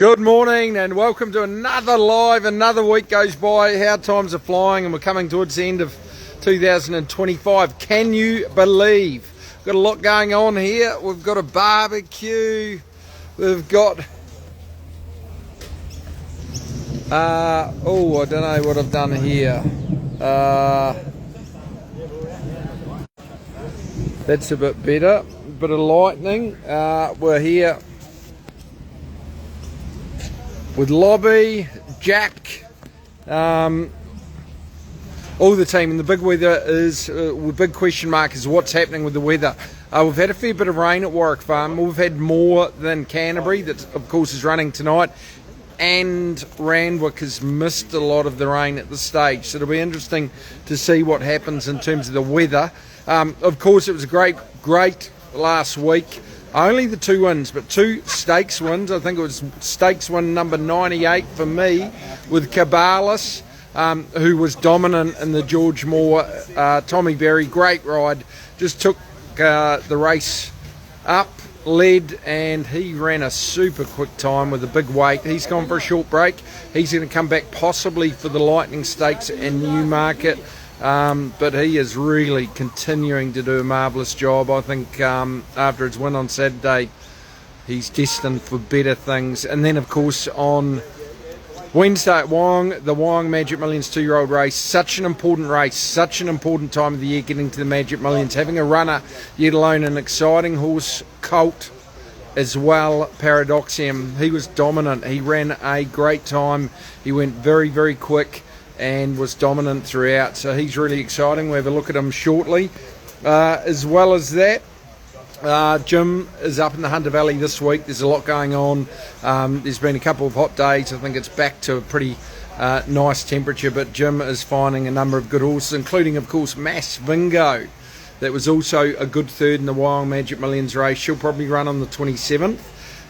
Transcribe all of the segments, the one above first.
Good morning and welcome to another live. Another week goes by. How times are flying and we're coming towards the end of 2025. Can you believe? We've got a lot going on here. We've got a barbecue. We've got... I don't know what I've done here. That's a bit better. Bit of lightning. We're here with Lobby, Jack, all the team, and the big weather is, big question mark is what's happening with the weather. We've had a fair bit of rain at Warwick Farm. We've had more than Canterbury, that of course is running tonight, and Randwick has missed a lot of the rain at this stage. So it'll be interesting to see what happens in terms of the weather. Of course, it was a great last week. Only the 2 wins, but 2 stakes wins. I think it was stakes win number 98 for me with Cabalis, who was dominant in the George Moore. Tommy Berry, great ride, just took the race up, led, and he ran a super quick time with a big weight. He's gone for a short break. He's going to come back possibly for the Lightning Stakes and Newmarket. But he is really continuing to do a marvellous job. I think after his win on Saturday, he's destined for better things. And then, of course, on Wednesday at Wyong, the Wyong Magic Millions 2-year-old race. Such an important race, such an important time of the year getting to the Magic Millions. Having a runner, yet alone an exciting horse, Colt, as well, Paradoxium. He was dominant. He ran a great time. He went very, very quick and was dominant throughout, so he's really exciting. We'll have a look at him shortly. As well as that, Jim is up in the Hunter Valley this week. There's a lot going on. There's been a couple of hot days. I think it's back to a pretty nice temperature, but Jim is finding a number of good horses, including, of course, Mass Vingo. That was also a good third in the Wyong Magic Millions race. She'll probably run on the 27th.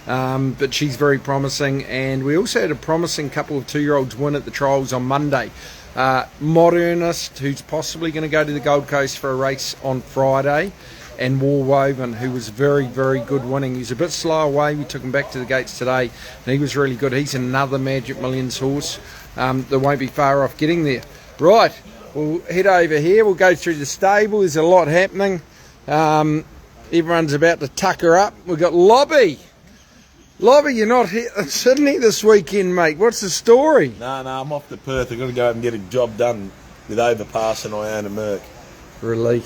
But she's very promising, and we also had a promising couple of 2-year-olds win at the trials on Monday. Modernist, who's possibly going to go to the Gold Coast for a race on Friday, and War Woven, who was very, very good winning. He's a bit slow away. We took him back to the gates today, and he was really good. He's another Magic Millions horse that won't be far off getting there. Right, we'll head over here. We'll go through the stable. There's a lot happening. Everyone's about to tucker up. We've got Lobby. Lobby, you're not here in Sydney this weekend, mate. What's the story? No, I'm off to Perth. I've got to go up and get a job done with Overpass and Iona Merc. Relief.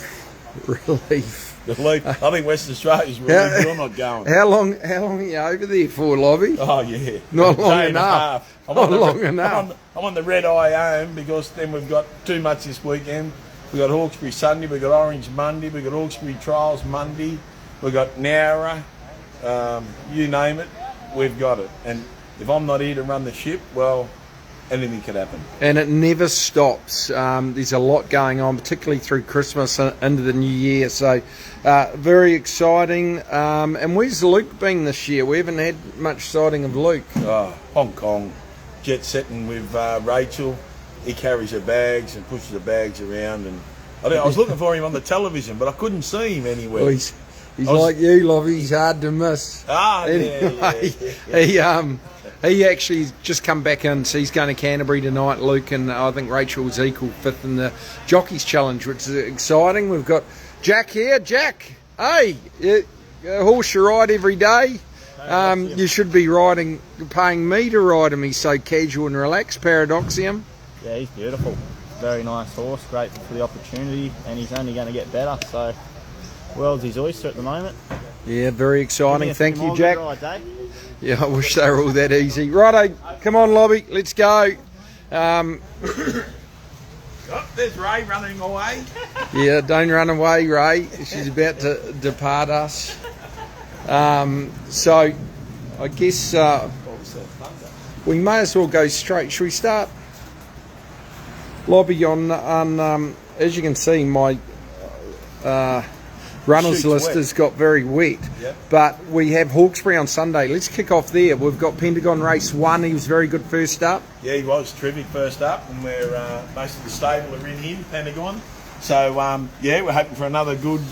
I think West Australia's relief. You're not going. How long are you over there for, Lobby? Oh, yeah. Not long enough. Not long enough. I'm on the red eye home because then we've got too much this weekend. We've got Hawkesbury Sunday, we've got Orange Monday, we've got Hawkesbury Trials Monday, we've got Nowra, you name it. We've got it, and if I'm not here to run the ship, well, anything could happen. And it never stops. There's a lot going on, particularly through Christmas and into the new year, so very exciting. And where's Luke been this year? We haven't had much sighting of Luke. Hong Kong, jet setting with Rachel. He carries her bags and pushes the bags around, and I was looking for him on the television, but I couldn't see him anywhere. Well, he's like you, Lobby. He's hard to miss. Anyway, he actually just come back in, so he's going to Canterbury tonight, Luke, and I think Rachel's equal 5th in the Jockeys Challenge, which is exciting. We've got Jack here. Jack, hey, a horse you ride every day. You should be paying me to ride him. He's so casual and relaxed. Paradoxium. Yeah, he's beautiful. Very nice horse. Grateful for the opportunity, and he's only going to get better. So, world's his oyster at the moment. Yeah, very exciting. Thank you, Jack. Ride, yeah, I wish they were all that easy. Righto, come on, Lobby, let's go. There's Ray running away. Yeah, don't run away, Ray. She's about to depart us. So, I guess we may as well go straight. Should we start? Lobby on as you can see, my runners list has got very wet. Yep. But we have Hawkesbury on Sunday. Let's kick off there. We've got Pentagon race 1. He was very good first up. Yeah, he was terrific first up, and we're most of the stable are in him, Pentagon. So yeah, we're hoping for another good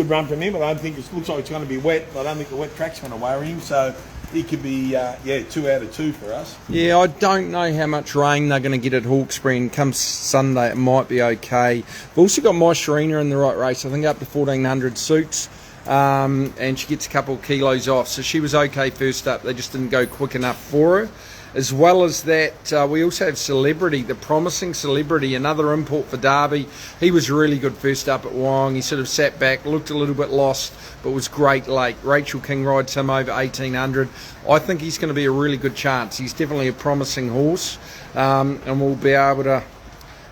run from him. I don't think it looks like it's going to be wet. I don't think the wet track's going to worry him. So he could be 2 out of 2 for us. Yeah, I don't know how much rain they're going to get at Hawkesbury, and come Sunday it might be okay. We've also got My Sharina in the right race, I think up to 1400 suits, and she gets a couple of kilos off, so she was okay first up. They just didn't go quick enough for her. As well as that, we also have Celebrity, the promising Celebrity, another import for Derby. He was really good first up at Wong. He sort of sat back, looked a little bit lost, but was great late. Rachel King rides him over 1800. I think he's going to be a really good chance. He's definitely a promising horse, and we'll be able to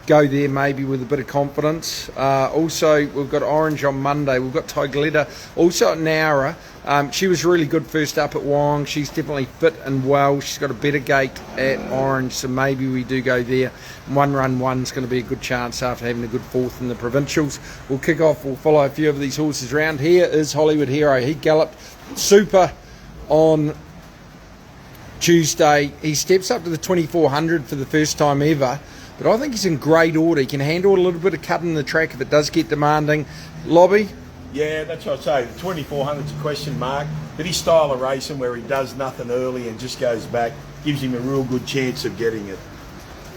go there maybe with a bit of confidence. Also, we've got Orange on Monday. We've got Tigletta. Also at Nowra. She was really good first up at Wong. She's definitely fit and well. She's got a better gate at Orange, so maybe we do go there. One run one's going to be a good chance after having a good fourth in the provincials. We'll kick off. We'll follow a few of these horses around. Here is Hollywood Hero. He galloped super on Tuesday. He steps up to the 2400 for the first time ever. But I think he's in great order. He can handle a little bit of cut in the track if it does get demanding. Lobby? Yeah, that's what I say. The 2400's a question mark. But his style of racing, where he does nothing early and just goes back, gives him a real good chance of getting it.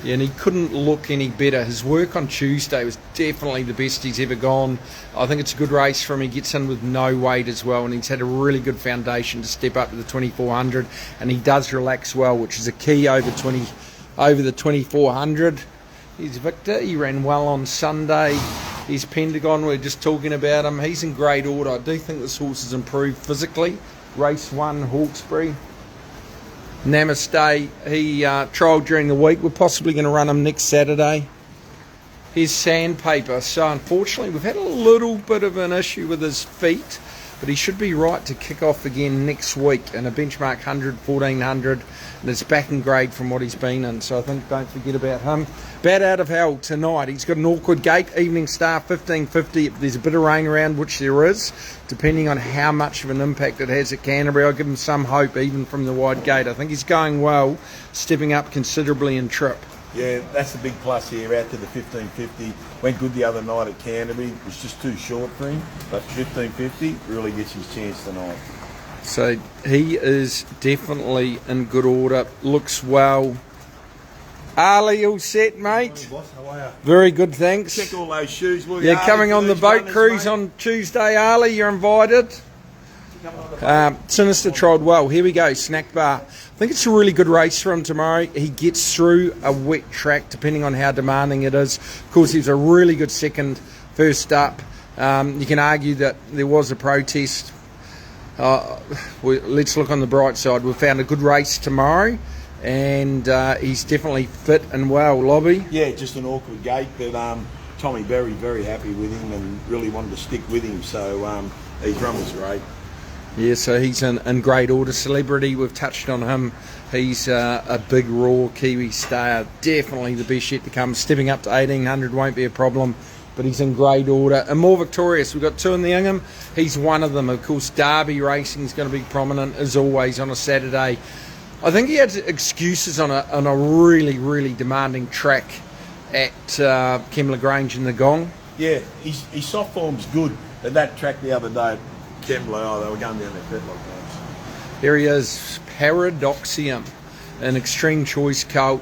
Yeah, and he couldn't look any better. His work on Tuesday was definitely the best he's ever gone. I think it's a good race for him. He gets in with no weight as well, and he's had a really good foundation to step up to the 2400, and he does relax well, which is a key over the 2400. He's Victor. He ran well on Sunday. He's Pentagon. We're just talking about him. He's in great order. I do think this horse has improved physically. Race 1, Hawkesbury. Namaste. He trialled during the week. We're possibly going to run him next Saturday. Here's Sandpaper. So unfortunately, we've had a little bit of an issue with his feet, but he should be right to kick off again next week in a benchmark 100, 1400, and it's back in grade from what he's been in, so I think don't forget about him. Bat Out of Hell tonight. He's got an awkward gate, evening star 1550. If there's a bit of rain around, which there is, depending on how much of an impact it has at Canterbury, I'll give him some hope even from the wide gate. I think he's going well, stepping up considerably in trip. Yeah, that's the big plus here, out to the 1550. Went good the other night at Canterbury. It was just too short for him, but 1550 really gets his chance tonight. So he is definitely in good order, looks well. Ali, all set, mate? Boss, how are you? Very good, thanks. Check all those shoes, will you? Yeah, coming on the boat cruise on Tuesday, Ali, you're invited. Sinister trialled well. Here we go, Snack Bar. I think it's a really good race for him tomorrow. He gets through a wet track depending on how demanding it is. Of course, he was a really good second first up. You can argue that there was a protest. Let's look on the bright side. We've found a good race tomorrow, and he's definitely fit and well. Lobby? Yeah, just an awkward gate, but Tommy Berry very happy with him and really wanted to stick with him, so his run was great. Yeah, so he's in great order. Celebrity, we've touched on him. He's a big, raw Kiwi star. Definitely the best yet to come. Stepping up to 1800 won't be a problem, but he's in great order. And more victorious. We've got 2 in the Ingham. He's one of them. Of course, Derby racing is going to be prominent, as always, on a Saturday. I think he had excuses on a really, really demanding track at Kembla Grange in the Gong. Yeah, his soft form's good. At that track the other day, Kembla, they were going down their fetlock times. There he is, Paradoxium, an extreme choice colt.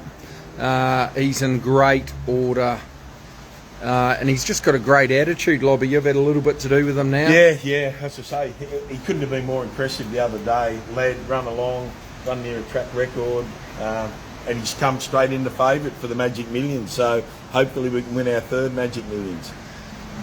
He's in great order. And he's just got a great attitude, Lobby. You've had a little bit to do with him now. Yeah, as I say, he couldn't have been more impressive the other day. Led, run along, run near a track record, and he's come straight into favourite for the Magic Millions. So hopefully we can win our 3rd Magic Millions.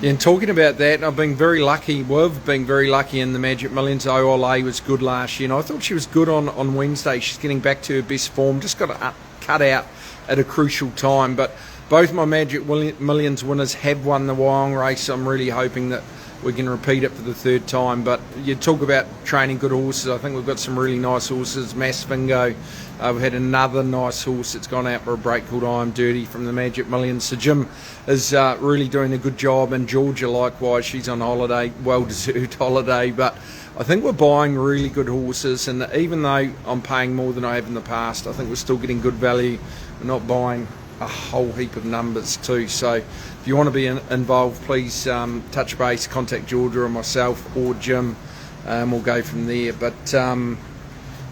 Yeah, and talking about that, I've been very lucky. We've been very lucky in the Magic Millions. OLA was good last year, and I thought she was good on Wednesday. She's getting back to her best form. Just got to cut out at a crucial time. But both my Magic Millions winners have won the Wyong race. I'm really hoping that we can repeat it for the 3rd time. But you talk about training good horses. I think we've got some really nice horses. Mass Fingo. We've had another nice horse that's gone out for a break called I Am Dirty from the Magic Millions. So Jim is really doing a good job, and Georgia likewise. She's on holiday, well-deserved holiday. But I think we're buying really good horses, and even though I'm paying more than I have in the past, I think we're still getting good value. We're not buying a whole heap of numbers too. So if you want to be involved, please touch base, contact Georgia or myself or Jim, and we'll go from there. But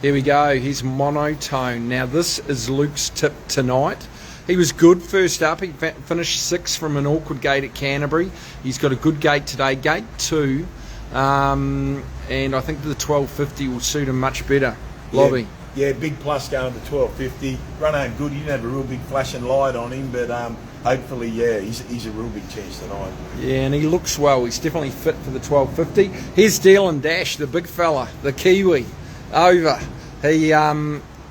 Here we go. Here's Monotone. Now this is Luke's tip tonight. He was good first up. He finished 6th from an awkward gate at Canterbury. He's got a good gate today, gate 2. And I think the 12.50 will suit him much better. Lobby. Yeah, big plus going to 12.50. Run home good. He didn't have a real big flashing light on him, but hopefully, yeah, he's a real big chance tonight. Yeah, and he looks well. He's definitely fit for the 12.50. Here's Deal and Dash, the big fella, the Kiwi, over.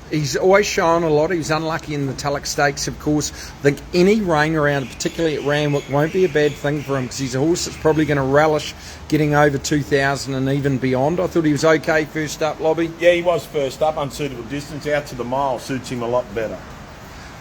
He's always shown a lot. He was unlucky in the Tulloch Stakes, of course. I think any rain around, particularly at Randwick, won't be a bad thing for him because he's a horse that's probably going to relish getting over 2,000 and even beyond. I thought he was okay first up, Lobby. Yeah, he was first up, unsuitable distance. Out to the mile suits him a lot better.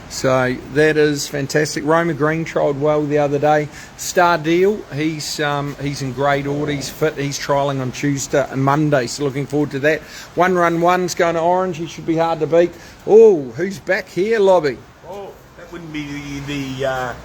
So that is fantastic. Roma Green trialled well the other day. Star Deal, he's in great order. He's fit. He's trialling on Tuesday and Monday, so looking forward to that. One Run One's going to Orange. He should be hard to beat. Oh, who's back here, Lobby? Oh, that wouldn't be the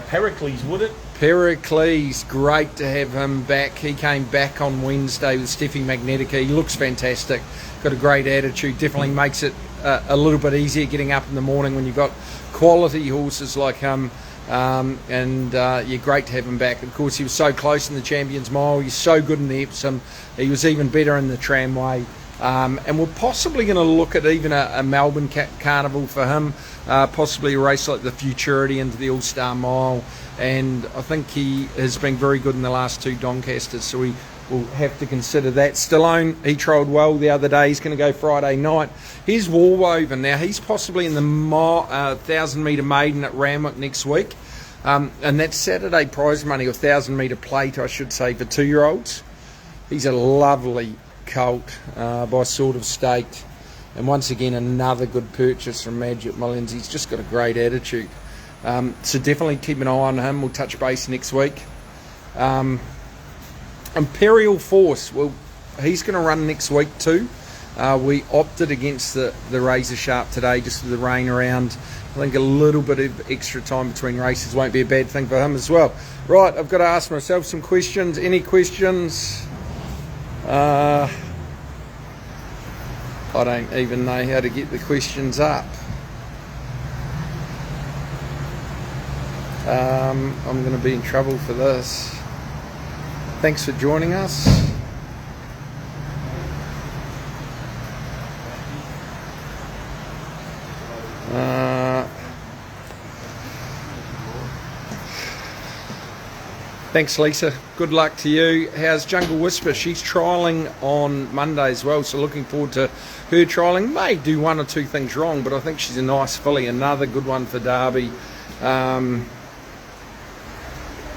Pericles, would it? Pericles, great to have him back. He came back on Wednesday with Steffi Magnetica. He looks fantastic. Got a great attitude. Definitely makes it a little bit easier getting up in the morning when you've got quality horses like him. Yeah, great to have him back. Of course, he was so close in the Champions Mile. He's so good in the Epsom. He was even better in the Tramway. And we're possibly going to look at even a Melbourne Carnival for him, possibly a race like the Futurity into the All-Star Mile. And I think he has been very good in the last 2 Doncasters, so we will have to consider that. Stallone, he trialled well the other day. He's going to go Friday night. Here's Warwoven. Now, he's possibly in the 1,000-metre maiden at Randwick next week. And that's Saturday prize money, or 1,000-metre plate, I should say, for 2-year-olds. He's a lovely colt by Sort of Staked. And once again, another good purchase from Magic Millions. He's just got a great attitude. So definitely keep an eye on him. We'll touch base next week. Imperial Force, well, he's going to run next week too. We opted against the Razor Sharp today just with the rain around. I think a little bit of extra time between races won't be a bad thing for him as well. Right, I've got to ask myself some questions. Any questions? I don't even know how to get the questions up. I'm going to be in trouble for this. Thanks for joining us. Thanks, Lisa. Good luck to you. How's Jungle Whisper? She's trialling on Monday as well, so looking forward to her trialling. May do 1 or 2 things wrong, but I think she's a nice filly. Another good one for Derby.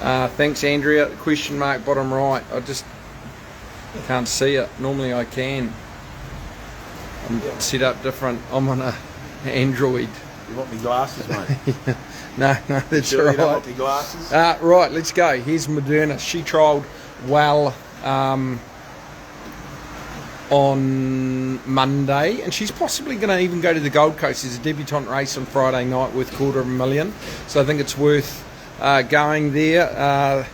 Thanks, Andrea. Question mark bottom right. I just can't see it. Normally I can. I'm set up different. I'm on a Android. You want me glasses, mate? No, that's sure right. You don't want me glasses? Right, let's go. Here's Moderna. She trialled well on Monday, and she's possibly going to even go to the Gold Coast. There's a debutante race on Friday night worth $250,000, so I think it's worth going there.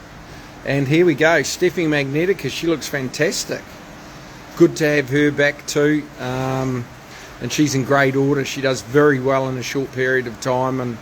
And here we go, Steffi Magnetica. She looks fantastic. Good to have her back too, and she's in great order. She does very well in a short period of time, and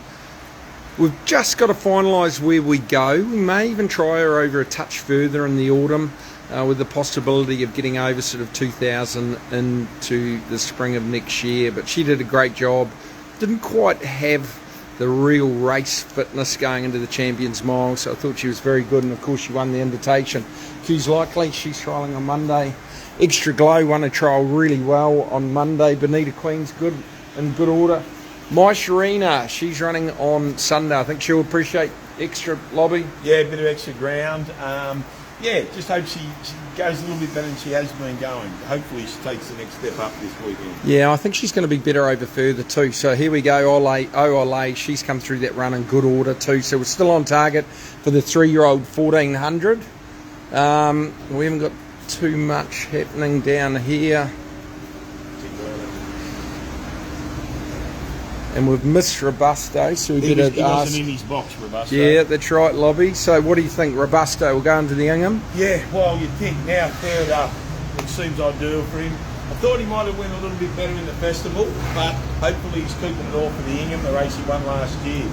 we've just got to finalise where we go. We may even try her over a touch further in the autumn, with the possibility of getting over sort of 2,000 into the spring of next year. But she did a great job. Didn't quite have the real race fitness going into the Champions Mile, so I thought she was very good, and of course she won the invitation. Q's Likely, she's trialling on Monday. Extra Glow won a trial really well on Monday. Bonita Queen's good, in good order. My Sharina, she's running on Sunday. I think she'll appreciate extra, Lobby. Yeah, a bit of extra ground. Yeah, just hope she goes a little bit better than she has been going. Hopefully she takes the next step up this weekend. Yeah, I think she's going to be better over further too. So here we go, Ole, she's come through that run in good order too. So we're still on target for the 3-year-old 1,400. We haven't got too much happening down here. And we've missed Robusto, so we better ask. He wasn't in his box, Robusto. Yeah, that's right, Lobby. So what do you think, Robusto will go into the Ingham? Yeah, well, you'd think now third up, it seems ideal for him. I thought he might have went a little bit better in the festival, but hopefully he's keeping it all for the Ingham, the race he won last year.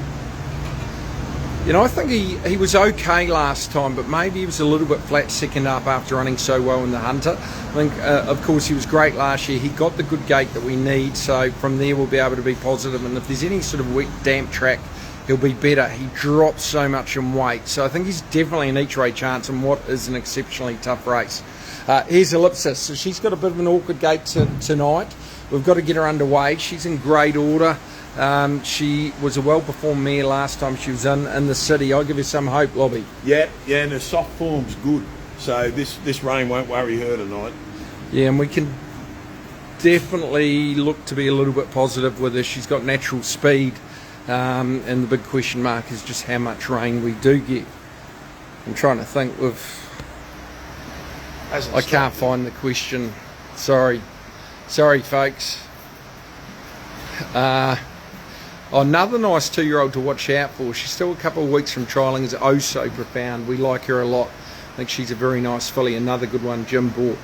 You know, I think he was okay last time, but maybe he was a little bit flat second up after running so well in the Hunter. I think, of course, he was great last year. He got the good gate that we need, so from there we'll be able to be positive. And if there's any sort of wet, damp track, he'll be better. He drops so much in weight, so I think he's definitely an each-way chance in what is an exceptionally tough race. Here's Ellipsis. So she's got a bit of an awkward gate tonight. We've got to get her underway. She's in great order. She was a well-performed mare last time she was in the city. I'll give you some hope, Lobby. Yeah, and her soft form's good. So this rain won't worry her tonight. Yeah, and we can definitely look to be a little bit positive with her. She's got natural speed, and the big question mark is just how much rain we do get. I'm trying to think I can't find the question. Sorry folks. Another nice 2-year-old to watch out for. She's still a couple of weeks from trialling. Is oh so profound. We like her a lot. I think she's a very nice filly. Another good one Jim bought.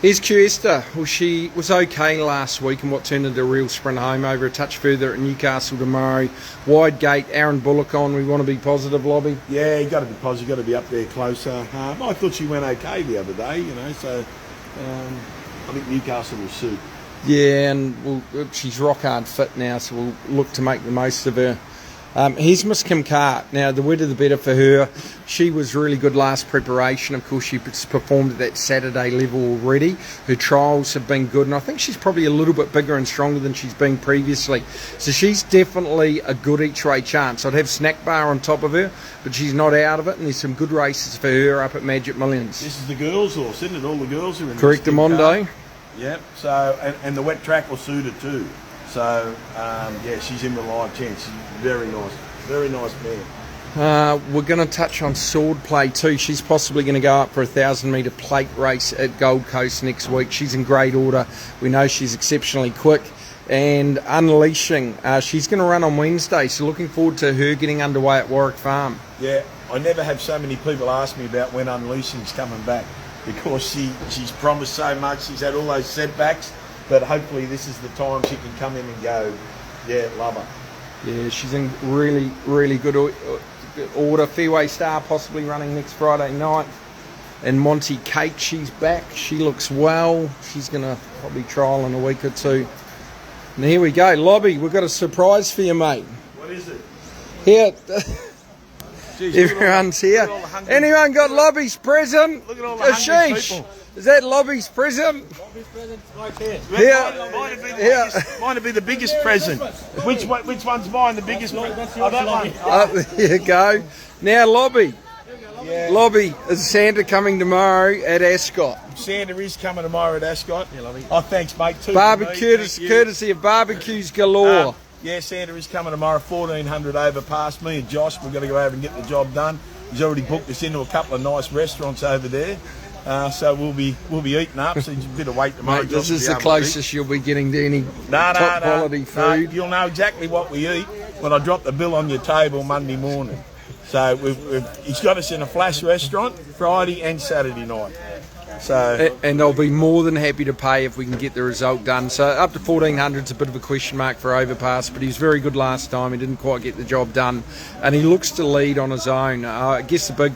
Here's Q Esther. Well, she was okay last week in what turned into a real sprint home. Over a touch further at Newcastle tomorrow. Wide gate, Aaron Bullock on. We want to be positive, Lobby. Yeah, you got to be positive. You got to be up there closer. I thought she went okay the other day, you know. So I think Newcastle will suit. Yeah, and she's rock hard fit now, so we'll look to make the most of her. Here's Miss Kim Cart. Now, the wetter the better for her. She was really good last preparation. Of course, she performed at that Saturday level already. Her trials have been good, and I think she's probably a little bit bigger and stronger than she's been previously. So she's definitely a good each-way chance. I'd have Snack Bar on top of her, but she's not out of it, and there's some good races for her up at Magic Millions. This is the girls' horse, isn't it? All the girls are in. Correct, Amondo. Yep. So and the wet track will suit her too. So yeah, she's in the live chance. She's very nice mare. We're going to touch on sword play too. She's possibly going to go up for a 1,000-metre plate race at Gold Coast next week. She's in great order. We know she's exceptionally quick. And Unleashing, she's going to run on Wednesday. So looking forward to her getting underway at Warwick Farm. Yeah, I never have so many people ask me about when Unleashing's coming back, because she's promised so much. She's had all those setbacks, but hopefully this is the time she can come in and go, yeah, love her. Yeah, she's in really, really good order. Fairway Star possibly running next Friday night. And Monty Kate, she's back. She looks well. She's going to probably trial in a week or two. And here we go. Lobby, we've got a surprise for you, mate. What is it? Here. Jeez, everyone's here. Anyone got Lobby's present? Look at all the hungry people. Is that Lobby's present? Lobby's present's right here. Might be the biggest present. Which one's mine? The biggest present? Oh, that one. There you go. Now, Lobby. Yeah. Lobby, is Santa coming tomorrow at Ascot? Santa is coming tomorrow at Ascot. Yeah, Lobby. Oh, thanks, mate. Courtesy of Barbecues Galore. Yeah, Santa is coming tomorrow, 1400 overpass. Me and Josh, we've got to go over and get the job done. He's already booked us into a couple of nice restaurants over there. So we'll be eating up, so there's a bit of wait tomorrow. Mate, this is the closest you'll be getting to any top quality food. You'll know exactly what we eat when I drop the bill on your table Monday morning. So he's got us in a flash restaurant Friday and Saturday night. So and I'll be more than happy to pay if we can get the result done. So up to 1400 is a bit of a question mark for Overpass, but he was very good last time. He didn't quite get the job done, and he looks to lead on his own. I guess the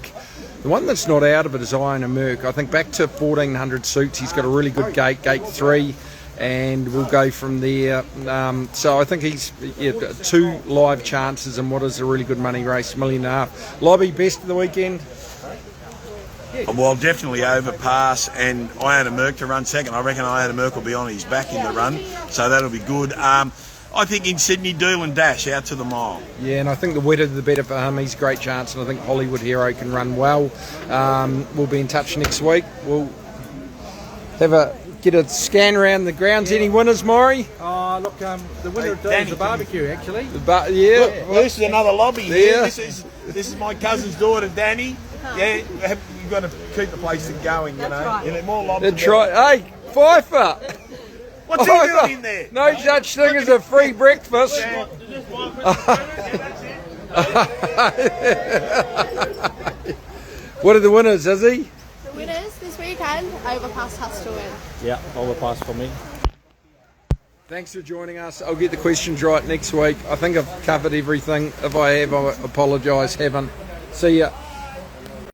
one that's not out of it is Iron and Merc. I think back to 1400 suits. He's got a really good gate 3, and we'll go from there. So I think he's 2 live chances in what is a really good money race, $1.5 million. Lobby, best of the weekend? Well, definitely Overpass and Iron and Merc to run second. I reckon Iron and Merc will be on his back in the run, so that'll be good. I think in Sydney, Doolin Dash out to the mile. Yeah, and I think the wetter the better for him. He's a great chance, and I think Hollywood Hero can run well. We'll be in touch next week. We'll get a scan around the grounds. Any winners, Maury? Oh, look, the winner of the barbecue, actually. Well, this is another lobby here. This is my cousin's daughter, Danny. Yeah, you've got to keep the place going, you know. Right. You know, more lobbies. That's right. Hey, Pfeiffer! What's he doing in there? No such thing as a free breakfast. Yeah. What are the winners, is he? The winners this week weekend, Overpass has to win. Yeah, overpass for me. Thanks for joining us. I'll get the questions right next week. I think I've covered everything. If I have, I apologise. Haven't. See ya.